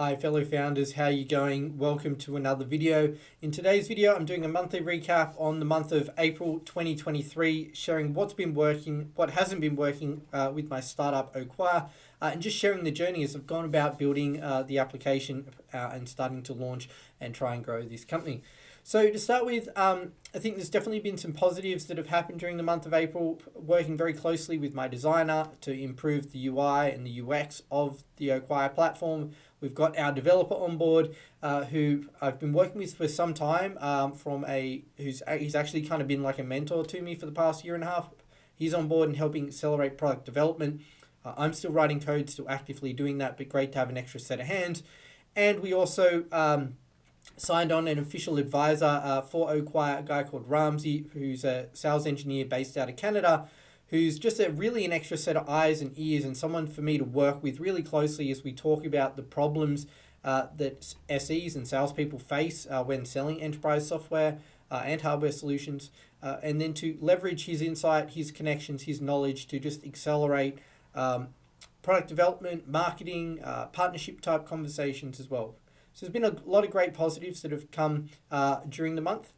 Hi fellow founders, how are you going? Welcome to another video. In today's video, I'm doing a monthly recap on the month of April 2023, sharing what's been working, what hasn't been working with my startup Oqire, and just sharing the journey as I've gone about building the application and starting to launch and try and grow this company. So to start with, I think there's definitely been some positives that have happened during the month of April, working very closely with my designer to improve the UI and the UX of the Oqire platform. We've got our developer on board who I've been working with for some time he's actually kind of been like a mentor to me for the past year and a half. He's on board and helping accelerate product development. I'm still writing code, still actively doing that, but great to have an extra set of hands. And we also signed on an official advisor for Oqire, a guy called Ramsey, who's a sales engineer based out of Canada, who's just really an extra set of eyes and ears and someone for me to work with really closely as we talk about the problems that SEs and salespeople face when selling enterprise software and hardware solutions, and then to leverage his insight, his connections, his knowledge to just accelerate product development, marketing, partnership type conversations as well. So there's been a lot of great positives that have come during the month.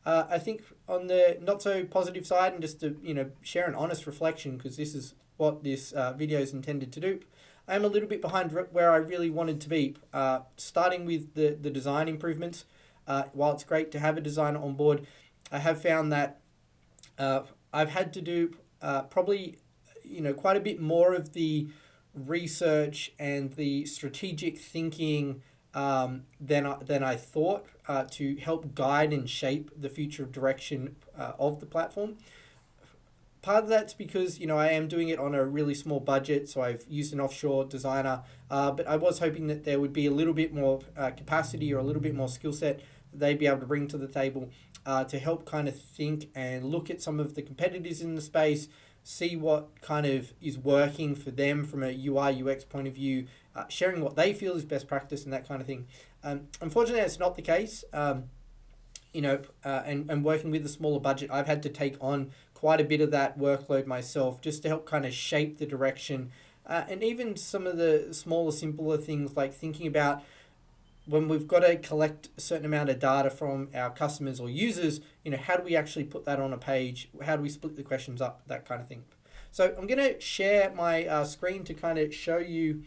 I think on the not so positive side, and just to share an honest reflection, because this is what this video is intended to do, I am a little bit behind where I really wanted to be. Starting with the design improvements, while it's great to have a designer on board, I have found that I've had to do probably quite a bit more of the research and the strategic thinking than I thought to help guide and shape the future direction of the platform. Part of that's because I am doing it on a really small budget, so I've used an offshore designer, but I was hoping that there would be a little bit more capacity or a little bit more skill set that they'd be able to bring to the table to help kind of think and look at some of the competitors in the space, see what kind of is working for them from a UI UX point of view, sharing what they feel is best practice and that kind of thing. Unfortunately, that's not the case. And working with a smaller budget, I've had to take on quite a bit of that workload myself just to help kind of shape the direction. And even some of the smaller, simpler things like thinking about when we've got to collect a certain amount of data from our customers or users, how do we actually put that on a page? How do we split the questions up? That kind of thing. So I'm going to share my screen to kind of show you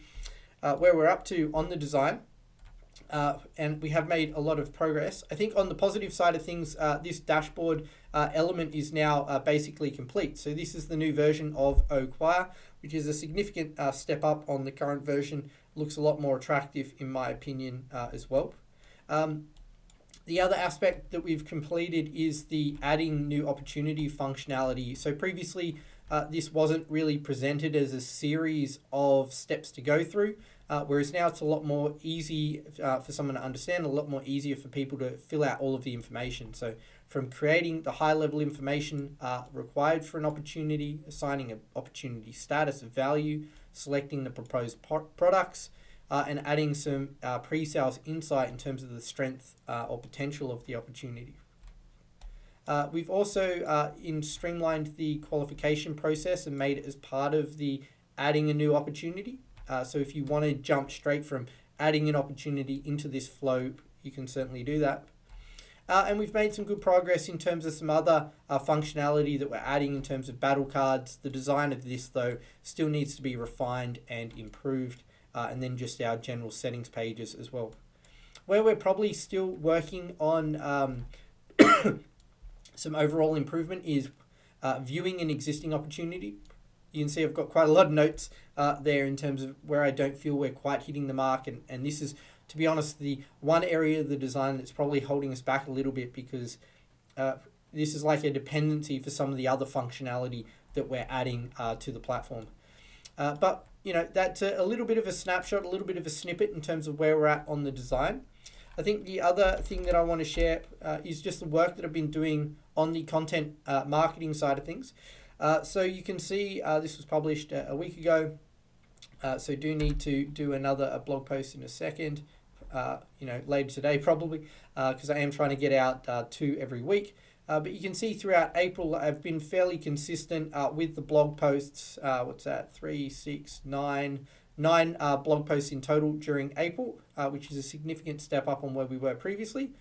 where we're up to on the design. And we have made a lot of progress. I think on the positive side of things, this dashboard element is now basically complete. So this is the new version of Oqire, which is a significant step up on the current version. Looks a lot more attractive in my opinion as well. The other aspect that we've completed is the adding new opportunity functionality. So previously, this wasn't really presented as a series of steps to go through, whereas now it's a lot more easy for someone to understand, a lot more easier for people to fill out all of the information. So from creating the high level information required for an opportunity, assigning an opportunity status of value, selecting the proposed products, and adding some pre-sales insight in terms of the strength or potential of the opportunity. We've also streamlined the qualification process and made it as part of the adding a new opportunity. So if you want to jump straight from adding an opportunity into this flow, you can certainly do that. And we've made some good progress in terms of some other functionality that we're adding in terms of battle cards. The design of this, though, still needs to be refined and improved, and then just our general settings pages as well. Where we're probably still working on some overall improvement is viewing an existing opportunity. You can see I've got quite a lot of notes there in terms of where I don't feel we're quite hitting the mark, and this is, to be honest, the one area of the design that's probably holding us back a little bit, because this is like a dependency for some of the other functionality that we're adding to the platform. But that's a little bit of a snapshot, a little bit of a snippet in terms of where we're at on the design. I think the other thing that I want to share is just the work that I've been doing on the content marketing side of things. So you can see this was published a week ago. So do need to do another blog post in a second, later today probably, because I am trying to get out 2 every week. But you can see throughout April, I've been fairly consistent with the blog posts. What's that? 3, 6, 9 blog posts in total during April. which is a significant step up on where we were previously.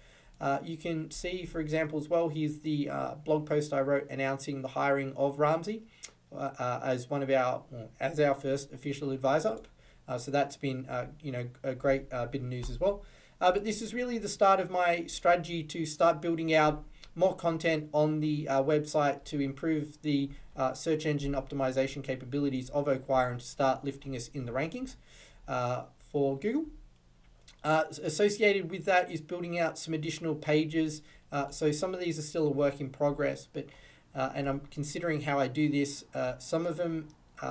You can see, for example, as well, here's the blog post I wrote announcing the hiring of Ramsey as as our first official advisor. So that's been a great bit of news as well. But this is really the start of my strategy to start building out more content on the website to improve the search engine optimization capabilities of Oqire and to start lifting us in the rankings for Google. Associated with that is building out some additional pages. So some of these are still a work in progress, but and I'm considering how I do this. Some of them,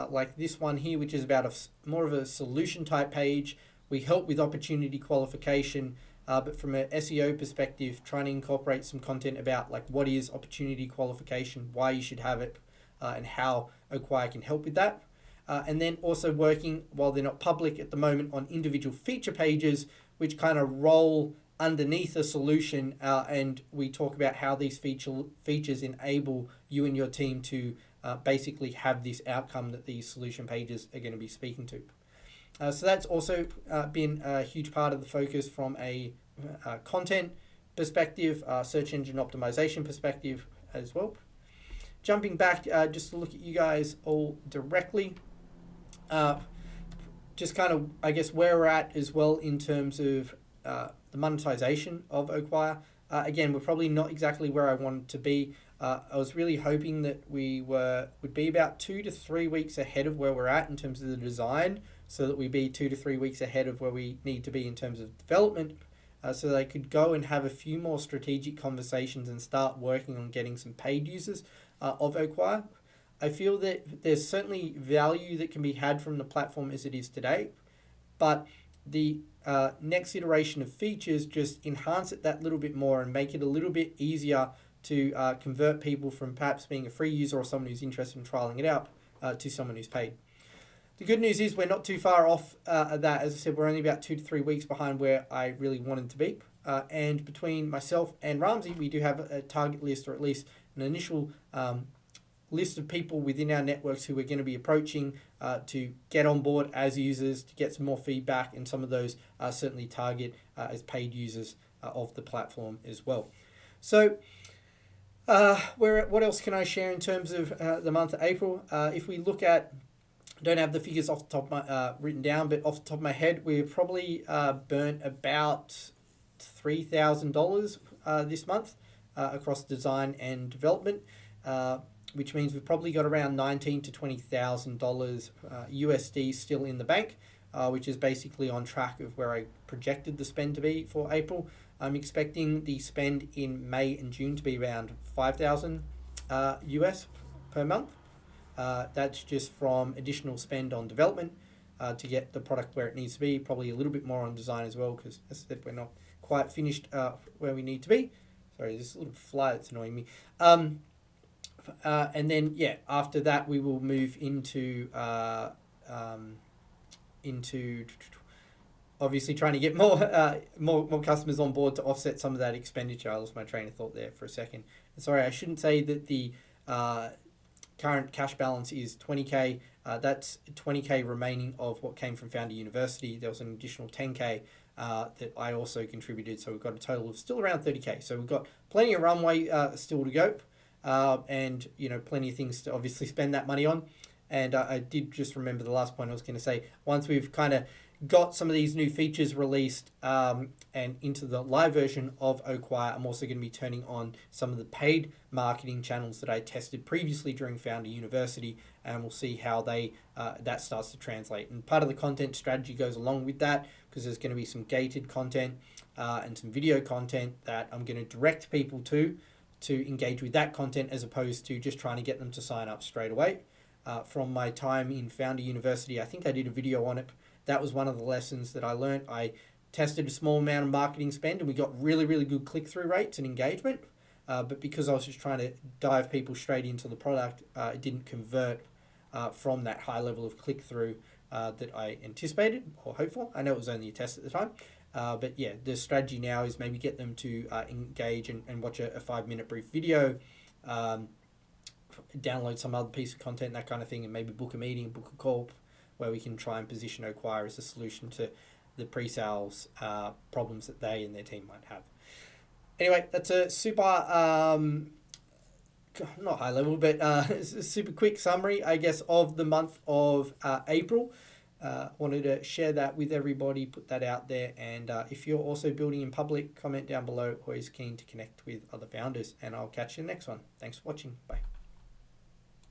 like this one here, which is about more of a solution type page. We help with opportunity qualification, but from an SEO perspective, trying to incorporate some content about like what is opportunity qualification, why you should have it, and how Oqire can help with that. And then also working, while they're not public at the moment, on individual feature pages, which kind of roll underneath a solution, and we talk about how these features enable you and your team to basically have this outcome that these solution pages are going to be speaking to. So that's also been a huge part of the focus from a content perspective, search engine optimization perspective as well. Jumping back just to look at you guys all directly, just kind of, I guess, where we're at as well in terms of the monetization of Oqire. Again, we're probably not exactly where I wanted to be. I was really hoping that we would be about 2 to 3 weeks ahead of where we're at in terms of the design, so that we'd be 2 to 3 weeks ahead of where we need to be in terms of development, so they could go and have a few more strategic conversations and start working on getting some paid users of Oqire. I feel that there's certainly value that can be had from the platform as it is today, but the next iteration of features just enhance it that little bit more and make it a little bit easier to convert people from perhaps being a free user or someone who's interested in trialing it out to someone who's paid. The good news is we're not too far off that. As I said, we're only about 2 to 3 weeks behind where I really wanted to be. And between myself and Ramsey, we do have a target list, or at least an initial list of people within our networks who we're going to be approaching to get on board as users, to get some more feedback, and some of those certainly target as paid users of the platform as well. So what else can I share in terms of the month of April? If we look at, don't have the figures off the top of my written down, but off the top of my head, we've probably burnt about $3,000 this month across design and development, which means we've probably got around $19,000 to $20,000 USD still in the bank, which is basically on track of where I projected the spend to be for April. I'm expecting the spend in May and June to be around $5,000 US per month. That's just from additional spend on development to get the product where it needs to be, probably a little bit more on design as well, because as I said, we're not quite finished where we need to be. Sorry, this little fly that's annoying me. And then, yeah, after that, we will move into obviously trying to get more customers on board to offset some of that expenditure. I lost my train of thought there for a second. Sorry, I shouldn't say that the current cash balance is 20K. That's 20K remaining of what came from Founder University. There was an additional 10K that I also contributed. So we've got a total of still around 30K. So we've got plenty of runway still to go. And, plenty of things to obviously spend that money on. And I did just remember the last point I was going to say. Once we've kind of got some of these new features released and into the live version of Oqire, I'm also going to be turning on some of the paid marketing channels that I tested previously during Founder University, and we'll see how that starts to translate. And part of the content strategy goes along with that, because there's going to be some gated content and some video content that I'm going to direct people to engage with that content, as opposed to just trying to get them to sign up straight away. From my time in Founder University, I think I did a video on it. That was one of the lessons that I learned. I tested a small amount of marketing spend and we got really, really good click-through rates and engagement. But because I was just trying to dive people straight into the product, it didn't convert from that high level of click-through that I anticipated or hoped for. I know it was only a test at the time. But yeah, the strategy now is maybe get them to engage and watch a 5-minute brief video, download some other piece of content, that kind of thing, and maybe book a meeting, book a call, where we can try and position Oqire as a solution to the pre-sales problems that they and their team might have. Anyway, that's a super, not high level, but super quick summary, I guess, of the month of April. Wanted to share that with everybody, put that out there. And if you're also building in public, comment down below. Always keen to connect with other founders. And I'll catch you in the next one. Thanks for watching. Bye.